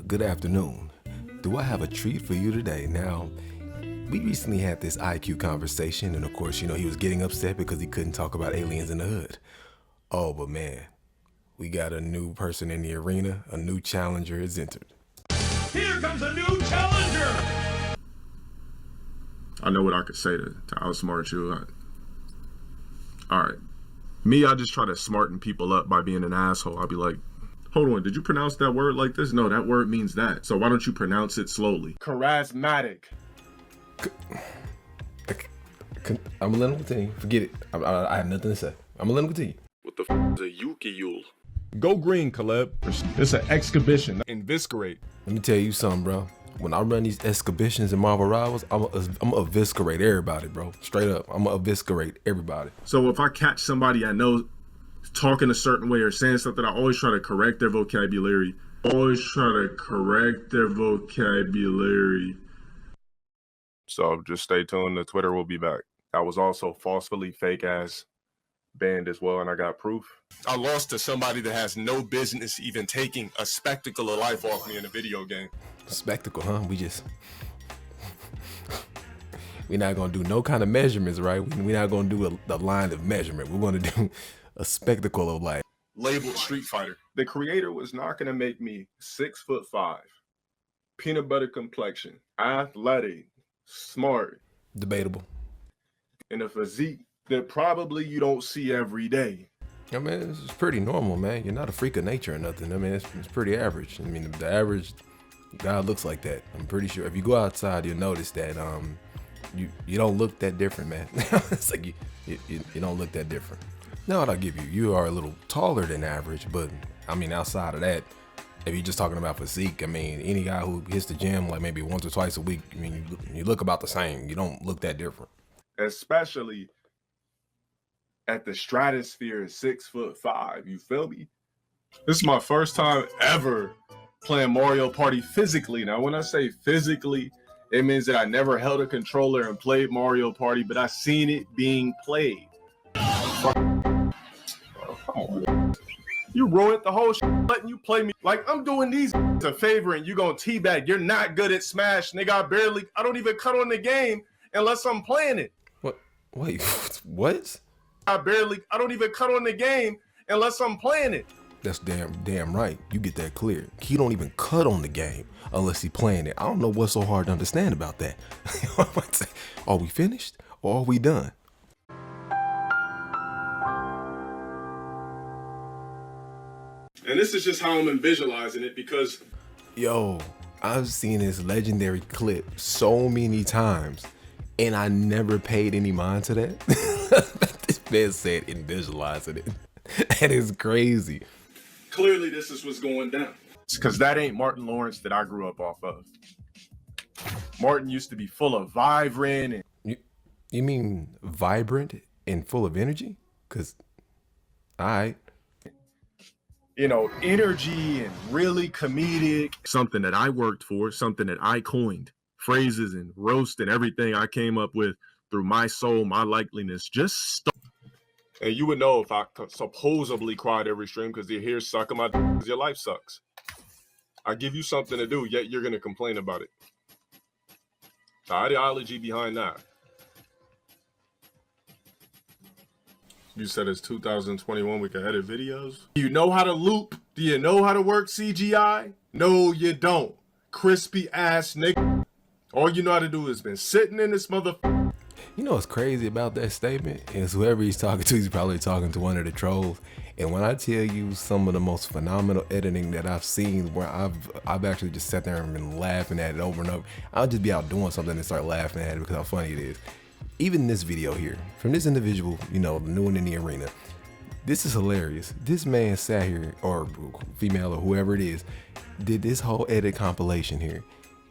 Good afternoon. Do I have a treat for you today? Now, we recently had this IQ conversation, and of course, he was getting upset because he couldn't talk about aliens in the hood. Oh, but man, we got a new person in the arena. A new challenger has entered. Here comes a new challenger! I know what I could say to outsmart you. All right. Me, I just try to smarten people up by being an asshole. I'll be like, hold on, did you pronounce that word like this? No, that word means that. So why don't you pronounce it slowly? Charismatic. I'm gonna let him continue. Forget it. I have nothing to say. I'm gonna let him continue. What the f is a Yuki-Yule? Go green, Caleb. It's an excavation. Inviscerate. Let me tell you something, bro. When I run these excavations and Marvel Rivals, I'm gonna eviscerate everybody, bro. Straight up, I'm gonna eviscerate everybody. So if I catch somebody I know talking a certain way or saying something, I always try to correct their vocabulary. So just stay tuned. The Twitter will be back. I was also falsely fake ass banned as well, and I got proof. I lost to somebody that has no business even taking a spectacle of life off me in a video game. Spectacle, huh? We're not gonna do no kind of measurements, right? We're not gonna do the line of measurement. We're gonna do a spectacle of life. Labeled Street Fighter. The creator was not gonna make me 6'5", peanut butter complexion, athletic, smart, Debatable. and a physique that probably you don't see every day. I mean, it's pretty normal, man. You're not a freak of nature or nothing. I mean, it's pretty average. I mean, the average guy looks like that. I'm pretty sure if you go outside, you'll notice that you don't look that different, man. It's like you don't look that different. Now what I'll give you, you are a little taller than average, but I mean, outside of that, if you're just talking about physique, I mean, any guy who hits the gym like maybe once or twice a week, I mean, you look about the same. You don't look that different. Especially at the stratosphere 6'5", you feel me? This is my first time ever playing Mario Party physically. Now, when I say physically, it means that I never held a controller and played Mario Party, but I seen it being played. You ruined the whole shit letting you play me. Like, I'm doing these a favor and you gonna teabag. You're not good at Smash, nigga. I don't even cut on the game unless I'm playing it. What? Wait, what? I don't even cut on the game unless I'm playing it. That's damn right. You get that clear. He don't even cut on the game unless he playing it. I don't know what's so hard to understand about that. Are we finished or are we done? And this is just how I'm visualizing it because... Yo, I've seen this legendary clip so many times and I never paid any mind to that. This man said in visualizing it. That is crazy. Clearly this is what's going down. It's because that ain't Martin Lawrence that I grew up off of. Martin used to be full of vibrant and... You mean vibrant and full of energy? Because, all right. You know, energy and really comedic. Something that I worked for, something that I coined. Phrases and roast and everything I came up with through my soul, my likeliness, just and you would know if I supposedly cried every stream because your hair suck and because your life sucks. I give you something to do, yet you're going to complain about it. The ideology behind that. You said it's 2021, we can edit videos. Do you know how to loop? Do you know how to work CGI? No, you don't. Crispy ass nigga. All you know how to do is been sitting in this motherfucker. You know what's crazy about that statement is whoever he's talking to, he's probably talking to one of the trolls. And when I tell you some of the most phenomenal editing that I've seen, where I've actually just sat there and been laughing at it over and over. I'll just be out doing something and start laughing at it because how funny it is. Even this video here, from this individual, the new one in the arena, this is hilarious. This man sat here, or female or whoever it is, did this whole edit compilation here.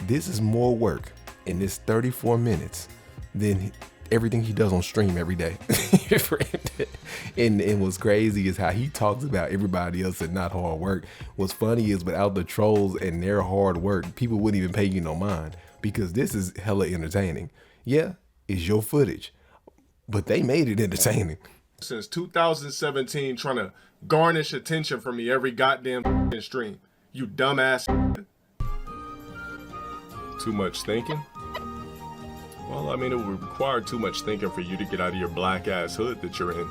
This is more work in this 34 minutes than everything he does on stream every day. And what's crazy is how he talks about everybody else and not hard work. What's funny is without the trolls and their hard work, people wouldn't even pay you no mind because this is hella entertaining. Yeah, it's your footage, but they made it entertaining. Since 2017, trying to garnish attention from me every goddamn stream. You dumbass. Too much thinking? Well, I mean, it would require too much thinking for you to get out of your black ass hood that you're in.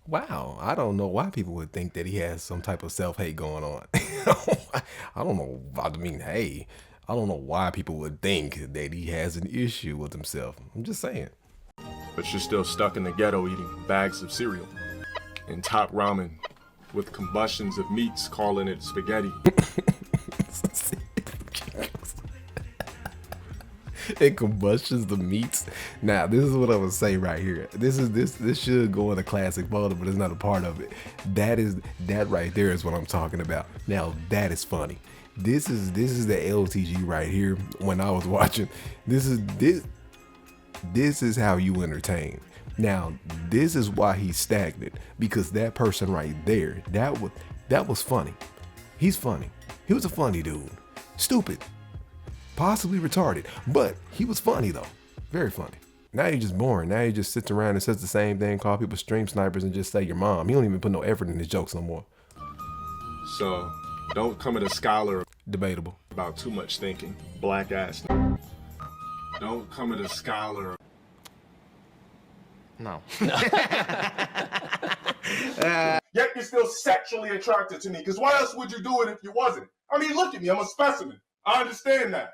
Wow, I don't know why people would think that he has some type of self-hate going on. I don't know. I mean, hey, I don't know why people would think that he has an issue with himself. I'm just saying. But you're still stuck in the ghetto eating bags of cereal and top ramen with combustions of meats, calling it spaghetti. It combustions the meats. Now, this is what I would say right here. This should go in a classic folder, but it's not a part of it. That right there is what I'm talking about. Now, that is funny. This is the LTG right here. When I was watching, this is how you entertain. Now, this is why he's stagnant, because that person right there, that was funny. He's funny. He was a funny dude. Stupid. Possibly retarded, but he was funny though. Very funny. Now you're just boring. Now he just sits around and says the same thing, call people stream snipers, and just say your mom. He don't even put no effort in his jokes no more. So, don't come at a scholar Debatable. about too much thinking. Black ass. Don't come at a scholar. No. Yet you're still sexually attracted to me, because why else would you do it if you wasn't? I mean, look at me, I'm a specimen. I understand that.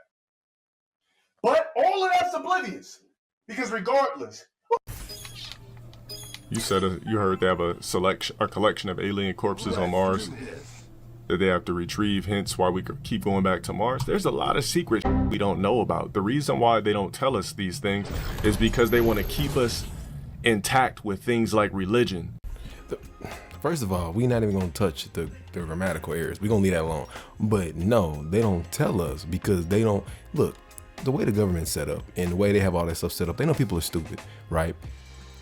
But all of that's oblivious, because regardless. You said you heard they have a collection of alien corpses on Mars that they have to retrieve, hence why we keep going back to Mars. There's a lot of secrets we don't know about. The reason why they don't tell us these things is because they want to keep us intact with things like religion. First of all, we're not even gonna touch the grammatical errors. We're gonna leave that alone. But no, they don't tell us because they don't look. The way the government's set up and the way they have all that stuff set up, they know people are stupid, right?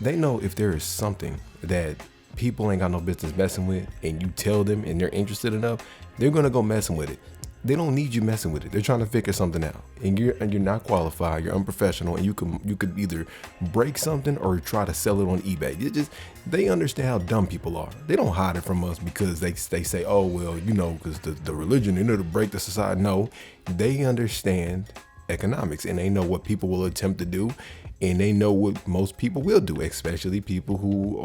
They know if there is something that people ain't got no business messing with, and you tell them and they're interested enough, they're gonna go messing with it. They don't need you messing with it. They're trying to figure something out, and you're not qualified. You're unprofessional, and you could either break something or try to sell it on eBay. They understand how dumb people are. They don't hide it from us because they say, oh well, you know, because the religion, to break the society. No, they understand economics, and they know what people will attempt to do, and they know what most people will do, especially people who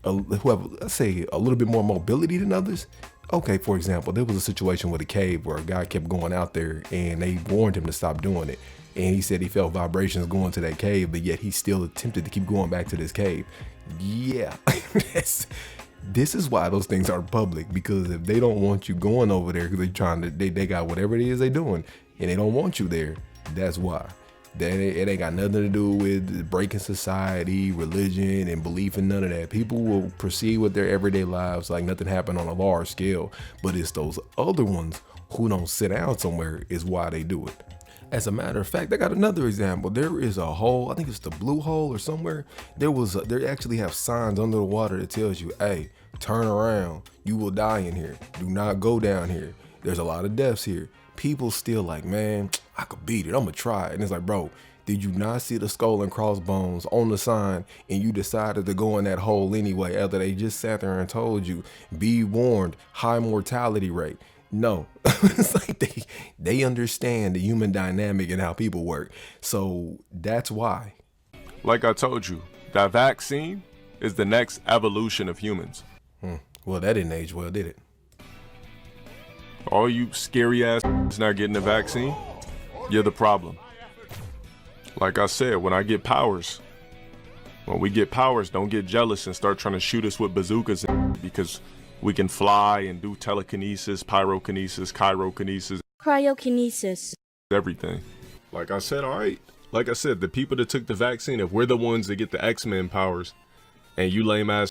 have, let's say, a little bit more mobility than others. Okay, for example, there was a situation with a cave where a guy kept going out there and they warned him to stop doing it. And he said he felt vibrations going to that cave, but yet he still attempted to keep going back to this cave. Yeah, this is why those things are public, because if they don't want you going over there because they got whatever it is they doing and they don't want you there, that's why. It ain't got nothing to do with breaking society, religion, and belief in none of that. People will proceed with their everyday lives like nothing happened on a large scale, but it's those other ones who don't sit down somewhere is why they do it. As a matter of fact, I got another example. There is a hole, I think it's the blue hole or somewhere. They actually have signs under the water that tells you, hey, turn around, you will die in here. Do not go down here. There's a lot of deaths here. People still like, man, I could beat it. I'm gonna try it. And it's like, bro, did you not see the skull and crossbones on the sign and you decided to go in that hole anyway after they just sat there and told you, be warned, high mortality rate? No, it's like they understand the human dynamic and how people work. So that's why. Like I told you, that vaccine is the next evolution of humans. Well, that didn't age well, did it? All you scary ass not getting the vaccine, you're the problem. Like I said, when we get powers, don't get jealous and start trying to shoot us with bazookas because we can fly and do telekinesis, pyrokinesis, chirokinesis, cryokinesis, everything. Like I said, all right. Like I said, the people that took the vaccine, if we're the ones that get the X-Men powers and you lame ass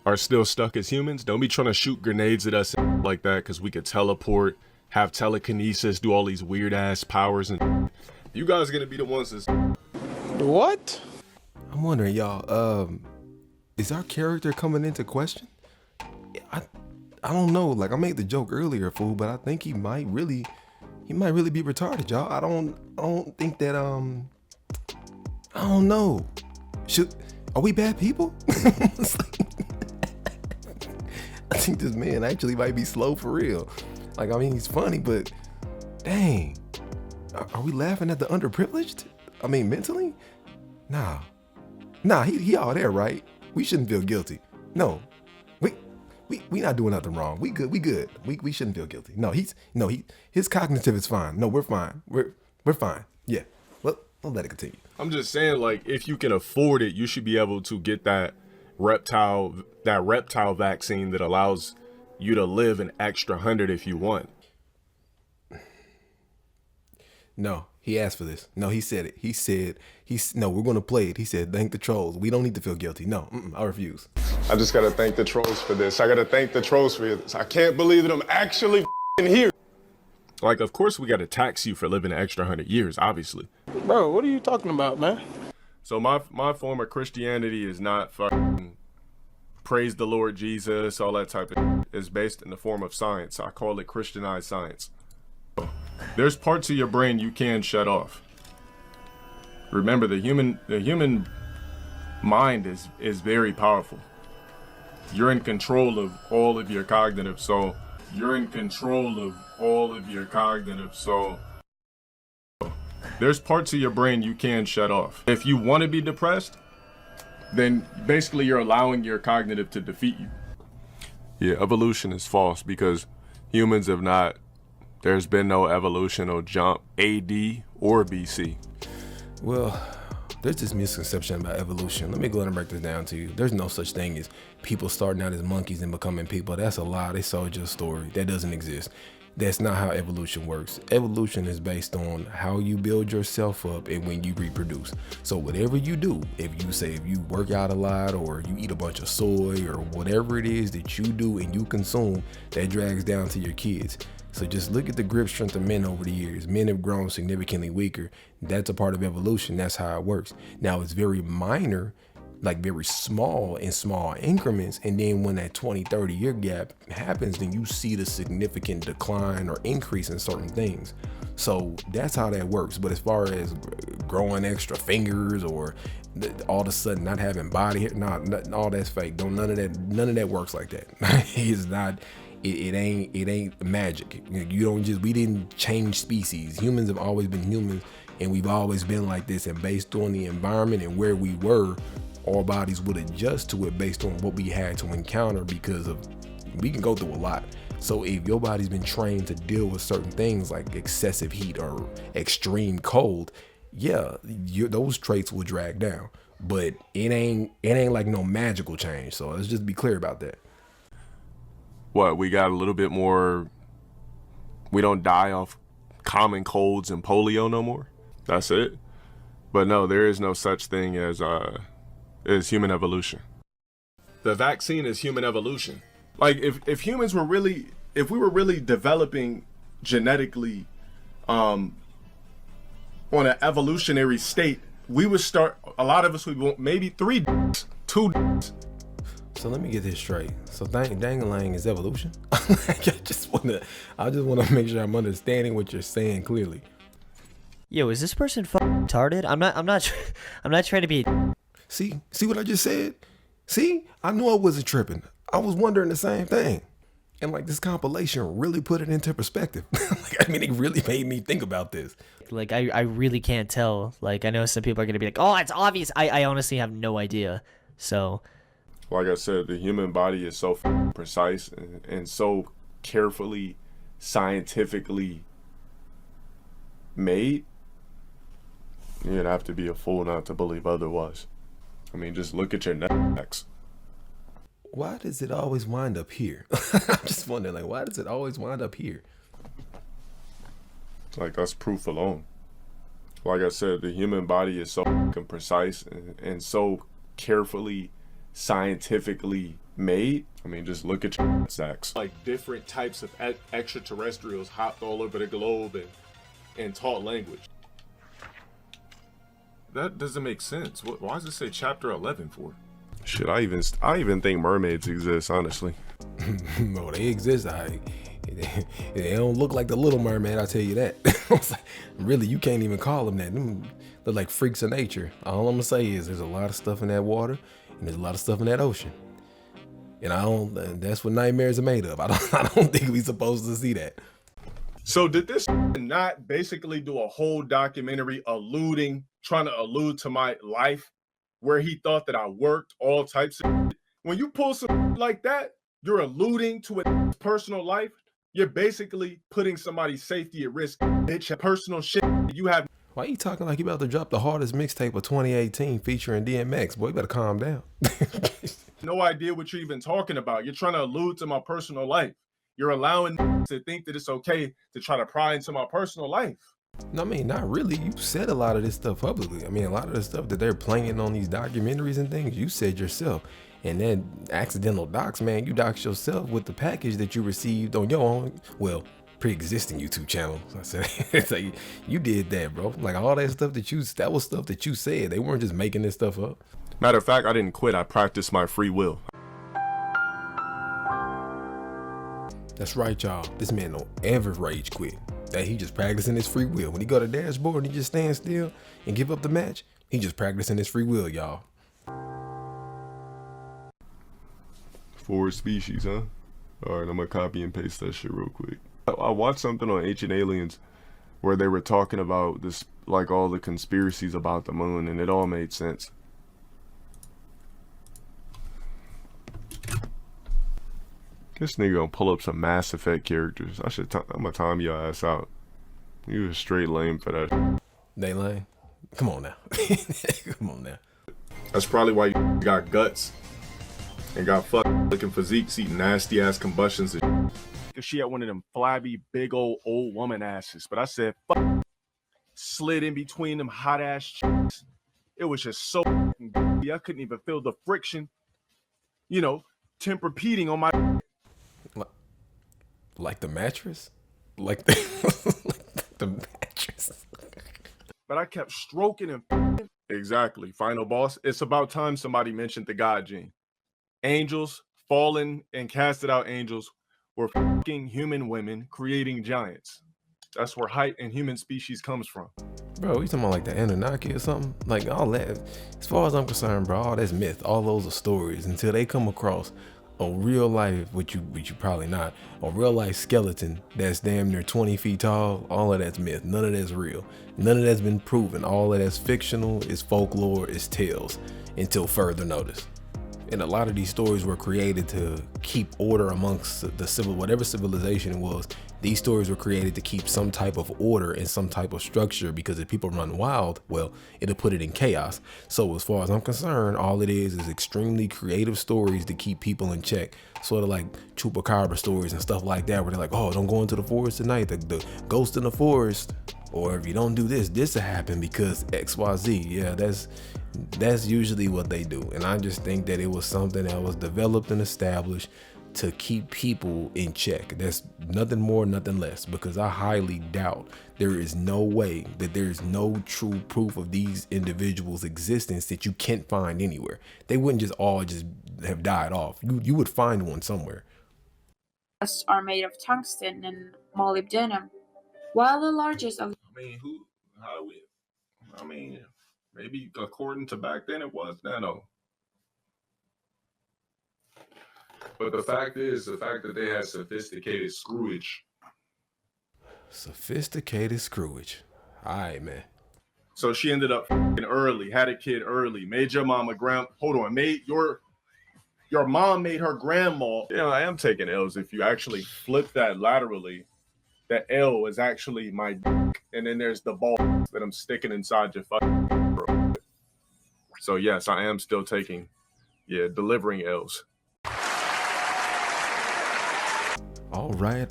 are still stuck as humans, don't be trying to shoot grenades at us like that because we could teleport, have telekinesis, do all these weird ass powers, and you guys are gonna be the ones that's... What? I'm wondering, y'all, is our character coming into question? I don't know. Like, I made the joke earlier, fool, but I think he might really be retarded, y'all. I don't think that I don't know. Are we bad people? It's like, I think this man actually might be slow for real. Like, I mean, he's funny, but dang, Are we laughing at the underprivileged? I mean, mentally? Nah, he all there, right? We shouldn't feel guilty. No, we not doing nothing wrong. We good. We shouldn't feel guilty. His cognitive is fine. No, we're fine. We're fine. Yeah. Well, we'll let it continue. I'm just saying, like, if you can afford it, you should be able to get that reptile vaccine that allows you to live an extra 100 if you want. No, he asked for this. No, he said it. No, we're going to play it. He said, thank the trolls. We don't need to feel guilty. No, I refuse. I just got to thank the trolls for this. I got to thank the trolls for this. I can't believe that I'm actually here. Like, of course we got to tax you for living an extra 100 years, obviously. Bro, what are you talking about, man? So my form of Christianity is not fucking praise the Lord Jesus, all that type of shit. It's based in the form of science. I call it Christianized science. There's parts of your brain you can shut off. Remember, the human mind is very powerful. You're in control of all of your cognitive soul. There's parts of your brain you can shut off. If you want to be depressed, then basically you're allowing your cognitive to defeat you. Yeah, evolution is false because humans have not. There's been no evolutional jump AD or BC. Well, there's this misconception about evolution. Let me go ahead and break this down to you. There's no such thing as people starting out as monkeys and becoming people. That's a lie. They sold you a story. That doesn't exist. That's not how evolution works. Evolution is based on how you build yourself up and when you reproduce. So whatever you do, if you work out a lot or you eat a bunch of soy or whatever it is that you do and you consume, that drags down to your kids. So just look at the grip strength of men over the years. Men have grown significantly weaker. That's a part of evolution. That's how it works. Now it's very minor, like very small in small increments. And then when that 20, 30 year gap happens, then you see the significant decline or increase in certain things. So that's how that works. But as far as growing extra fingers or all of a sudden not having body hair, all that's fake. None of that works like that. It's not. It ain't magic. We didn't change species. Humans have always been humans and we've always been like this. And based on the environment and where we were, our bodies would adjust to it based on what we had to encounter because we can go through a lot. So if your body's been trained to deal with certain things like excessive heat or extreme cold, yeah, those traits will drag down. But it ain't like no magical change. So let's just be clear about that. What, we got a little bit more, we don't die off common colds and polio no more? That's it? But no, there is no such thing as human evolution. The vaccine is human evolution. Like if we were really developing genetically on an evolutionary state, we would start, a lot of us would want maybe 2. So let me get this straight. So dang-a-lang is evolution? I just want to make sure I'm understanding what you're saying clearly. Yo, is this person retarded? I'm not trying to be. See what I just said? See, I knew I wasn't tripping. I was wondering the same thing. And like this compilation really put it into perspective. It really made me think about this. Like I really can't tell. Like I know some people are gonna be like, oh, it's obvious. I honestly have no idea. So. Like I said, the human body is so precise and so carefully, scientifically made. You'd have to be a fool not to believe otherwise. I mean, just look at your necks. Why does it always wind up here? I'm just wondering, why does it always wind up here? Like, that's proof alone. Like I said, the human body is so precise and so carefully, scientifically made. I mean, just look at your sacks. Like different types of extraterrestrials hopped all over the globe and taught language. That doesn't make sense. Why does it say chapter 11 for? Shit, I even think mermaids exist, honestly. No, they exist. They don't look like the Little Mermaid, I'll tell you that. Really, you can't even call them that. They're like freaks of nature. All I'm gonna say is there's a lot of stuff in that water and there's a lot of stuff in that ocean. And that's what nightmares are made of. I don't think we're supposed to see that. So did this not basically do a whole documentary trying to allude to my life, where he thought that I worked all types of shit? When you pull some like that, you're alluding to a personal life. You're basically putting somebody's safety at risk, bitch. Personal shit you have. Why you talking like you about to drop the hardest mixtape of 2018 featuring DMX? Boy, you better calm down. No idea what you're even talking about. You're trying to allude to my personal life. You're allowing to think that it's okay to try to pry into my personal life. No, I mean, not really. You said a lot of this stuff publicly. I mean, a lot of the stuff that they're playing on these documentaries and things, you said yourself. And then accidental docs, man, you doxed yourself with the package that you received on your own, well, pre-existing YouTube channel. So I said, it's like, you did that, bro. Like all that stuff that was stuff that you said. They weren't just making this stuff up. Matter of fact, I didn't quit. I practiced my free will. That's right, y'all. This man don't ever rage quit. That he just practicing his free will. When he go to dashboard and he just stand still and give up the match, he just practicing his free will, y'all. Forward species, huh? All right, I'm gonna copy and paste that shit real quick. I watched something on Ancient Aliens where they were talking about this, like all the conspiracies about the moon, and it all made sense. This nigga gonna pull up some Mass Effect characters. I'm gonna time your ass out. You was straight lame for that. They lame? Come on now. Come on now. That's probably why you got guts and got fucking looking physiques, eating nasty ass combustions and shit. Cause she had one of them flabby, big old woman asses. But I said, fuck, slid in between them hot ass chicks. It was just so I couldn't even feel the friction, you know, Tempur-Pedic on my. Like the mattress? Like the mattress. But I kept stroking and exactly. Final boss. It's about time somebody mentioned the God gene. Angels, fallen and casted out angels, were fucking human women creating giants. That's where height and human species comes from. Bro, you talking about like the Anunnaki or something? Like all that, as far as I'm concerned, bro, all that's myth. All those are stories until they come across a real life, which you probably not, a real life skeleton that's damn near 20 feet tall. All of that's myth. None of that's real. None of that's been proven. All of that's fictional, is folklore, is tales until further notice. And a lot of these stories were created to keep order amongst whatever civilization it was. These stories were created to keep some type of order and some type of structure, because if people run wild, well, it'll put it in chaos. So as far as I'm concerned, all it is extremely creative stories to keep people in check. Sort of like chupacabra stories and stuff like that, where they're like, oh, don't go into the forest tonight, the ghost in the forest. Or if you don't do this, this will happen because XYZ. Yeah, that's usually what they do. And I just think that it was something that was developed and established to keep people in check. That's nothing more, nothing less, because I highly doubt there is no way that there's no true proof of these individuals' existence that you can't find anywhere. They wouldn't just all just have died off. You would find one somewhere. Are made of tungsten and molybdenum, while the largest of Maybe according to back then it was nano. But the fact that they had sophisticated screwage. Sophisticated screwage. All right, man. So she ended up early, had a kid early, made your mama made your mom made her grandma. Yeah, I am taking L's. If you actually flip that laterally, that L is actually my dick, and then there's the ball that I'm sticking inside your fucking bro. So yes, I am still delivering L's. All right.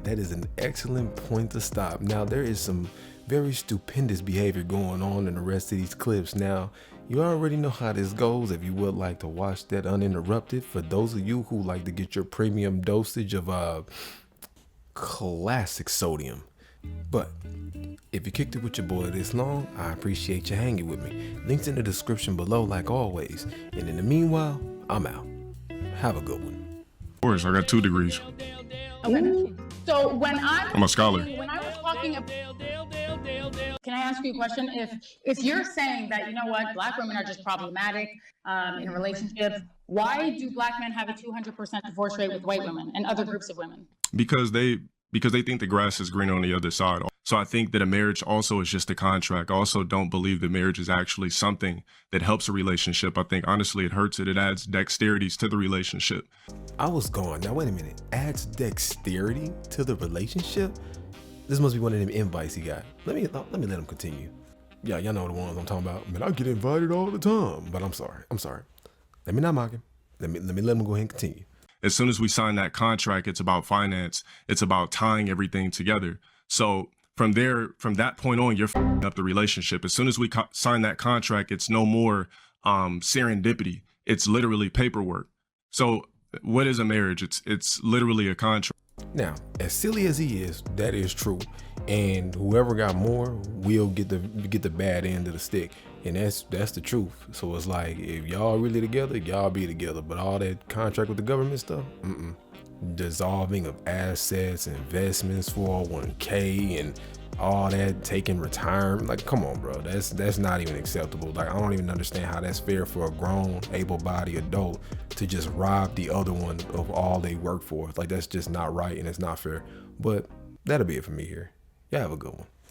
That is an excellent point to stop. Now, there is some very stupendous behavior going on in the rest of these clips. Now, you already know how this goes. If you would like to watch that uninterrupted, for those of you who like to get your premium dosage of classic sodium. But if you kicked it with your boy this long, I appreciate you hanging with me. Links in the description below, like always. And in the meanwhile, I'm out. Have a good one. Of course, I got 2 degrees. Okay. So I'm a scholar. When I was talking, can I ask you a question? If you're saying that, you know what, Black women are just problematic in relationships, why do Black men have a 200% divorce rate with white women and other groups of women? Because they because they think the grass is greener on the other side. So I think that a marriage also is just a contract. I also don't believe that marriage is actually something that helps a relationship. I think honestly it hurts it. It adds dexterities to the relationship. I was going, now wait a minute, adds dexterity to the relationship? This must be one of them invites he got. Let me let him continue. Yeah, y'all know the ones I'm talking about. Man, I get invited all the time, but I'm sorry. Let me not mock him. Let him go ahead and continue. As soon as we sign that contract, it's about finance. It's about tying everything together. So from that point on, you're f***ing up the relationship. As soon as we sign that contract, it's no more serendipity. It's literally paperwork. So what is a marriage? It's literally a contract. Now, as silly as he is, that is true. And whoever got more will get the bad end of the stick. And that's the truth. So it's like, if y'all really together, y'all be together. But all that contract with the government stuff, dissolving of assets, investments, 401k, and all that, taking retirement. Like, come on, bro. That's not even acceptable. Like, I don't even understand how that's fair for a grown, able-bodied adult to just rob the other one of all they work for. Like, that's just not right, and it's not fair. But that'll be it for me here. Y'all have a good one.